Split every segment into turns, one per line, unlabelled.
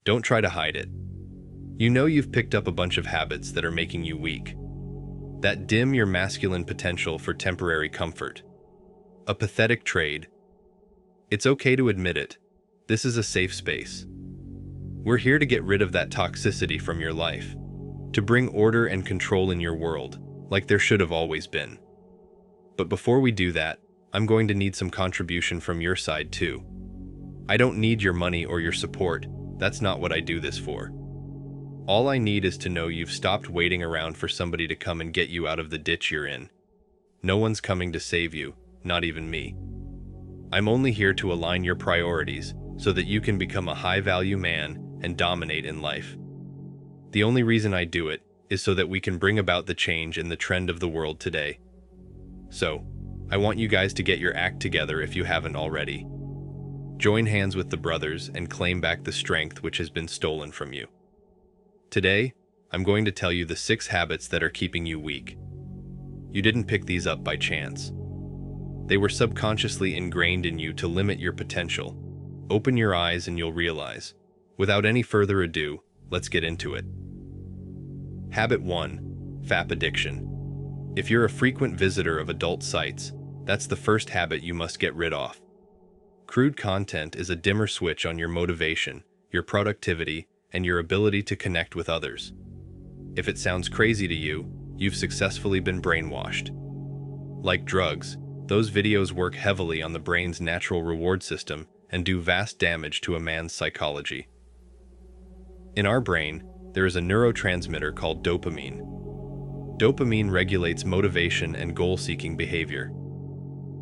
Don't try to hide it. You know you've picked up a bunch of habits that are making you weak, that dim your masculine potential for temporary comfort. A pathetic trade. It's okay to admit it. This is a safe space. We're here to get rid of that toxicity from your life, to bring order and control in your world, like there should have always been. But before we do that, I'm going to need some contribution from your side too. I don't need your money or your support. That's not what I do this for. All I need is to know you've stopped waiting around for somebody to come and get you out of the ditch you're in. No one's coming to save you, not even me. I'm only here to align your priorities so that you can become a high-value man and dominate in life. The only reason I do it is so that we can bring about the change in the trend of the world today. So, I want you guys to get your act together if you haven't already. Join hands with the brothers and claim back the strength which has been stolen from you. Today, I'm going to tell you the 6 habits that are keeping you weak. You didn't pick these up by chance. They were subconsciously ingrained in you to limit your potential. Open your eyes and you'll realize. Without any further ado, let's get into it. Habit 1. Fap Addiction. If you're a frequent visitor of adult sites, that's the first habit you must get rid of. Crude content is a dimmer switch on your motivation, your productivity, and your ability to connect with others. If it sounds crazy to you, you've successfully been brainwashed. Like drugs, those videos work heavily on the brain's natural reward system and do vast damage to a man's psychology. In our brain, there is a neurotransmitter called dopamine. Dopamine regulates motivation and goal-seeking behavior.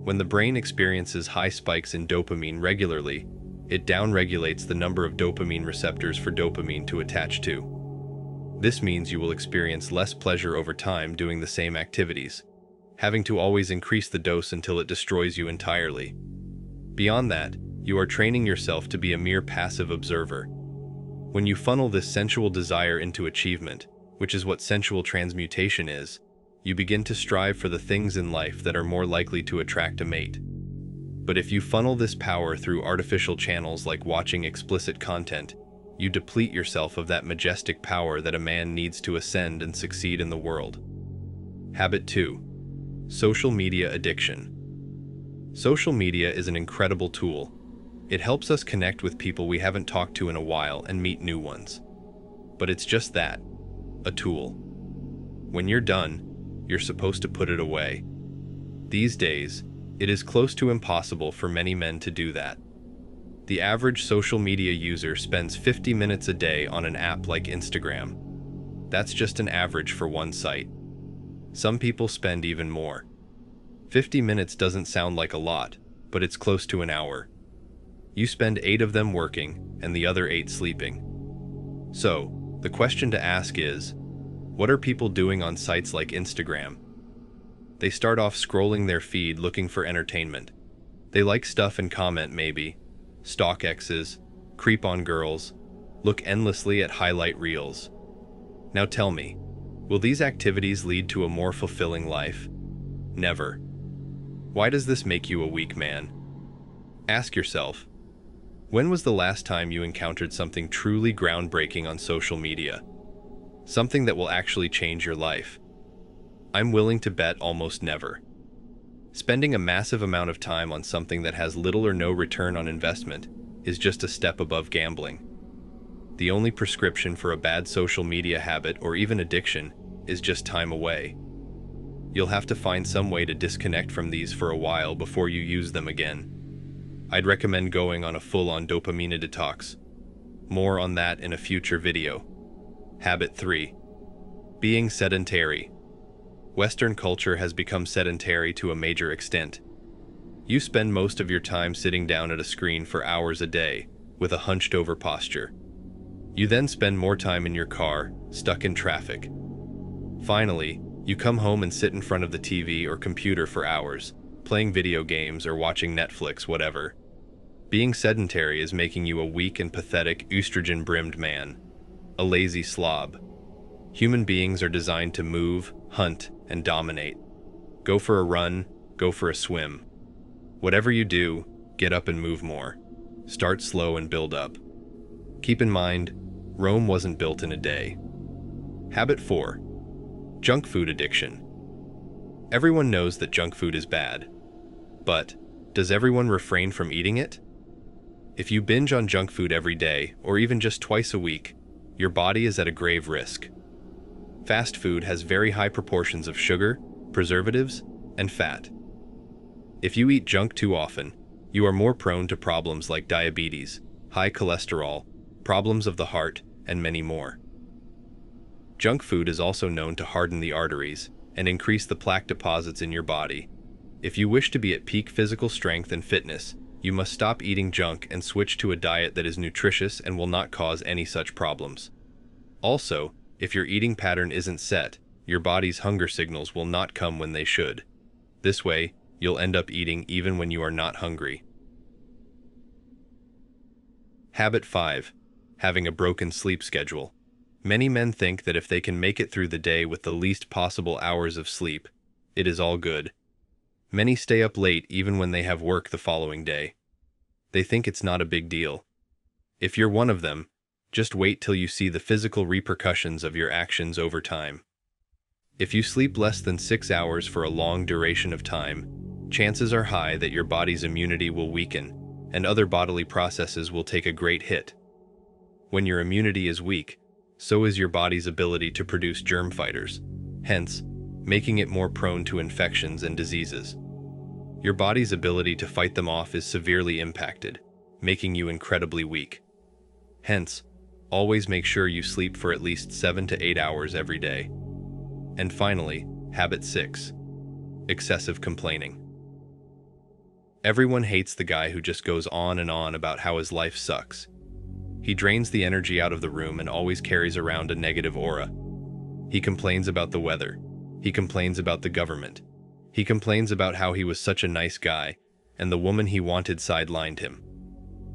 When the brain experiences high spikes in dopamine regularly, it downregulates the number of dopamine receptors for dopamine to attach to. This means you will experience less pleasure over time doing the same activities, having to always increase the dose until it destroys you entirely. Beyond that, you are training yourself to be a mere passive observer. When you funnel this sensual desire into achievement, which is what sensual transmutation is, you begin to strive for the things in life that are more likely to attract a mate. But if you funnel this power through artificial channels like watching explicit content, you deplete yourself of that majestic power that a man needs to ascend and succeed in the world. Habit 2. Social media addiction. Social media is an incredible tool. It helps us connect with people we haven't talked to in a while and meet new ones. But it's just that, a tool. When you're done, you're supposed to put it away. These days, it is close to impossible for many men to do that. The average social media user spends 50 minutes a day on an app like Instagram. That's just an average for one site. Some people spend even more. 50 minutes doesn't sound like a lot, but it's close to an hour. You spend 8 of them working and the other 8 sleeping. So, the question to ask is, what are people doing on sites like Instagram? They start off scrolling their feed looking for entertainment. They like stuff and comment maybe, stalk exes, creep on girls, look endlessly at highlight reels. Now tell me, will these activities lead to a more fulfilling life? Never. Why does this make you a weak man? Ask yourself, when was the last time you encountered something truly groundbreaking on social media? Something that will actually change your life? I'm willing to bet almost never. Spending a massive amount of time on something that has little or no return on investment is just a step above gambling. The only prescription for a bad social media habit or even addiction is just time away. You'll have to find some way to disconnect from these for a while before you use them again. I'd recommend going on a full-on dopamine detox. More on that in a future video. Habit 3. Being sedentary. Western culture has become sedentary to a major extent. You spend most of your time sitting down at a screen for hours a day, with a hunched-over posture. You then spend more time in your car, stuck in traffic. Finally, you come home and sit in front of the TV or computer for hours, playing video games or watching Netflix, whatever. Being sedentary is making you a weak and pathetic estrogen-brimmed man, a lazy slob. Human beings are designed to move, hunt, and dominate. Go for a run, go for a swim. Whatever you do, get up and move more. Start slow and build up. Keep in mind, Rome wasn't built in a day. Habit 4. Junk food addiction. Everyone knows that junk food is bad. But, does everyone refrain from eating it? If you binge on junk food every day, or even just twice a week, your body is at a grave risk. Fast food has very high proportions of sugar, preservatives, and fat. If you eat junk too often, you are more prone to problems like diabetes, high cholesterol, problems of the heart, and many more. Junk food is also known to harden the arteries and increase the plaque deposits in your body. If you wish to be at peak physical strength and fitness, you must stop eating junk and switch to a diet that is nutritious and will not cause any such problems. Also, if your eating pattern isn't set, your body's hunger signals will not come when they should. This way, you'll end up eating even when you are not hungry. Habit 5. Having a broken sleep schedule. Many men think that if they can make it through the day with the least possible hours of sleep, it is all good. Many stay up late even when they have work the following day. They think it's not a big deal. If you're one of them, just wait till you see the physical repercussions of your actions over time. If you sleep less than 6 hours for a long duration of time, chances are high that your body's immunity will weaken, and other bodily processes will take a great hit. When your immunity is weak, so is your body's ability to produce germ fighters, hence, making it more prone to infections and diseases. Your body's ability to fight them off is severely impacted, making you incredibly weak. Hence, always make sure you sleep for at least 7 to 8 hours every day. And finally, habit 6. Excessive complaining. Everyone hates the guy who just goes on and on about how his life sucks. He drains the energy out of the room and always carries around a negative aura. He complains about the weather. He complains about the government. He complains about how he was such a nice guy, and the woman he wanted sidelined him.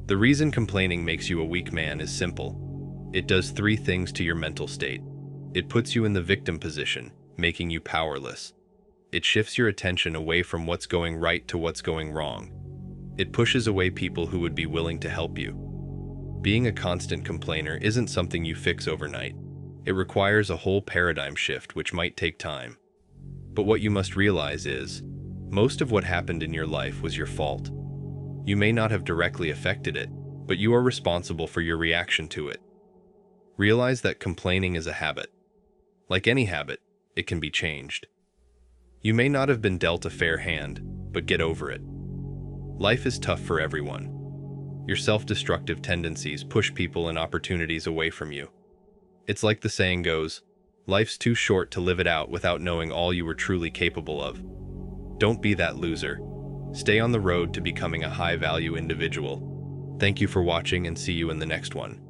The reason complaining makes you a weak man is simple. It does 3 things to your mental state. It puts you in the victim position, making you powerless. It shifts your attention away from what's going right to what's going wrong. It pushes away people who would be willing to help you. Being a constant complainer isn't something you fix overnight. It requires a whole paradigm shift, which might take time. But what you must realize is, most of what happened in your life was your fault. You may not have directly affected it, but you are responsible for your reaction to it. Realize that complaining is a habit. Like any habit, it can be changed. You may not have been dealt a fair hand, but get over it. Life is tough for everyone. Your self-destructive tendencies push people and opportunities away from you. It's like the saying goes, life's too short to live it out without knowing all you were truly capable of. Don't be that loser. Stay on the road to becoming a high-value individual. Thank you for watching and see you in the next one.